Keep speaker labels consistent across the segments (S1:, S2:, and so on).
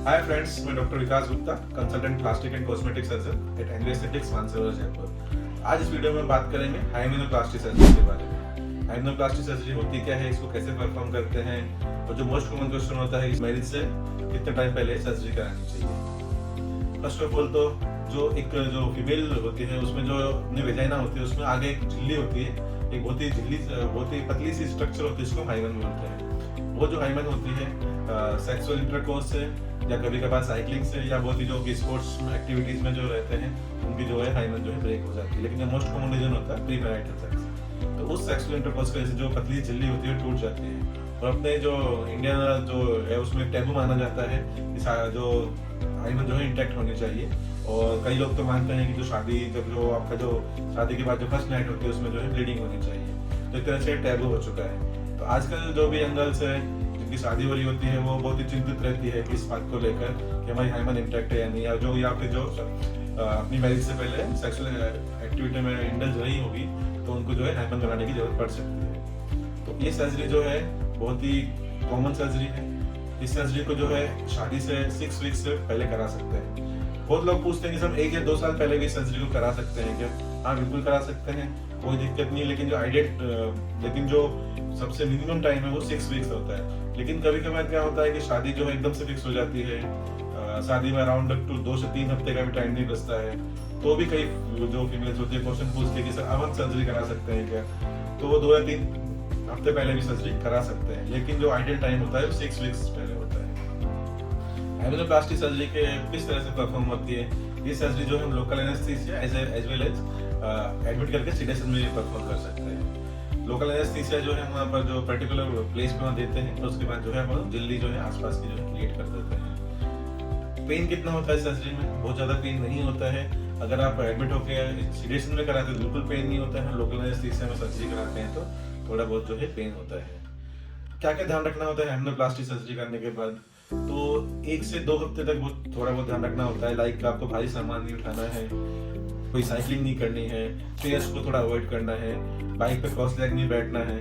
S1: Hi friends, मैं doctor Vikas Gupta, consultant plastic and cosmetic surgeon eight Anglo aesthetics Mansarovar Jaipur. आज इस video में बात करेंगे हाइमेनोप्लास्टी सर्जरी के बारे में। हाइमेनोप्लास्टी सर्जरी होती क्या है, इसको कैसे परफॉर्म करते हैं, और जो मोस्ट कॉमन क्वेश्चन होता है इस मैरिज से कितने टाइम पहले सर्जरी करानी चाहिए। फर्स्ट ऑफ ऑल तो जो फीमेल होती है उसमें जो अपनी वेजाइना होती है उसमें आगे एक झिल्ली होती है, एक बहुत ही पतली सी स्ट्रक्चर होती है, इसको हाइमेन बोलते हैं। वो जो हाइमेन होती है सेक्सुअल इंटरकोर्स से या कभी कभार साइकिलिंग से या बहुत ही जो स्पोर्ट्स एक्टिविटीज में जो रहते हैं उनकी जो है हाइमेन जो है ब्रेक हो जाती है। लेकिन जो मोस्ट कॉमन रीजन होता है प्री मैरिटल सेक्स, तो उस सेक्सुअल इंटरकोर्स की वजह से जो पतली झिल्ली होती है टूट जाती है। और अपने जो इंडिया जो है उसमें टैबू माना जाता है कि जो हाइमेन जो है इंटैक्ट होनी चाहिए। और कई लोग तो मानते हैं कि जो शादी के बाद जो फर्स्ट नाइट होती है उसमें जो है ब्लीडिंग होनी चाहिए। तो एक तरह से टैबू हो चुका है। तो आजकल जो भी यंग गर्ल्स है जिनकी शादी हो रही होती है वो बहुत ही चिंतित रहती है कि इस बात को लेकर कि हमारी हाइमेन इंटैक्ट है या नहीं, या फिर जो अपनी मैरिज से पहले सेक्सुअल एक्टिविटी में इंडल्ज रही होगी तो उनको जो है हाइमेन बनाने की जरूरत पड़ सकती है। तो ये सर्जरी जो है बहुत ही कॉमन सर्जरी है। इस सर्जरी को जो है शादी से 6 वीक्स से पहले करा सकते हैं। बहुत लोग पूछते हैं कि सर 1 या 2 साल पहले भी सर्जरी को करा सकते हैं क्या? हाँ, बिल्कुल करा सकते हैं, कोई दिक्कत नहीं है। लेकिन जो सबसे मिनिमम टाइम है वो 6 वीक्स होता है। लेकिन कभी कभार क्या होता है कि शादी जो है एकदम से फिक्स हो जाती है, शादी में अराउंड 2 से 3 हफ्ते का भी टाइम नहीं बचता है, तो भी कई जो फीमेल्स होती है क्वेश्चन पूछती है कि सर अब हम सर्जरी करा सकते हैं क्या? तो वो 2 या 3 हफ्ते पहले भी सर्जरी करा सकते हैं, लेकिन जो आइडियल टाइम होता है वो 6 वीक्स पहले होता है। हाइमेनोप्लास्टी सर्जरी के किस तरह से परफॉर्म होती है? ये सर्जरी जो है हम local anaesthesia as well as admit करके सेडेशन में भी परफॉर्म कर सकते हैं। लोकल एनेस्थीसिया जो है वहाँ पर जो पर्टिकुलर प्लेस पे वहाँ देते हैं, तो उसके बाद जो है हम झिल्ली जो है आसपास की जो है क्रिएट कर देते हैं। पेन कितना होता है सर्जरी में? बहुत ज़्यादा पेन नहीं होता है। अगर आप एडमिट होकर सेडेशन में कराते हैं बिल्कुल पेन नहीं होता है। लोकल एनेस्थीसिया में सर्जरी कराते हैं तो थोड़ा बहुत जो है पेन होता है। क्या क्या ध्यान रखना होता है हाइमेनोप्लास्टी सर्जरी करने के बाद? तो 1 से 2 हफ्ते तक थोड़ा बहुत ध्यान रखना होता है। लाइक आपको भारी सामान नहीं उठाना है, कोई साइकिलिंग नहीं करनी है, स्टेयर्स को थोड़ा अवॉइड करना है, बाइक पे क्रॉस लेग नहीं बैठना है।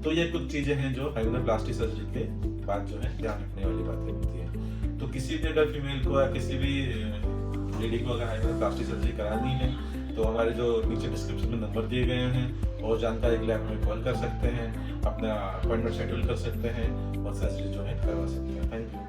S1: तो ये कुछ चीजें हैं जो हाइमेनोप्लास्टी सर्जरी के बाद जो है ध्यान रखने वाली बातें होती है। तो किसी भी अगर फीमेल को या किसी भी लेडी को अगर हाइमेनोप्लास्टी सर्जरी करानी है तो हमारे जो नीचे डिस्क्रिप्शन में नंबर दिए गए हैं और जानकारी के लिए आप हमें कॉल कर सकते हैं, अपना अपॉइंटमेंट शेड्यूल कर सकते हैं और सर्जरी जो है करवा सकते हैं। Thank you.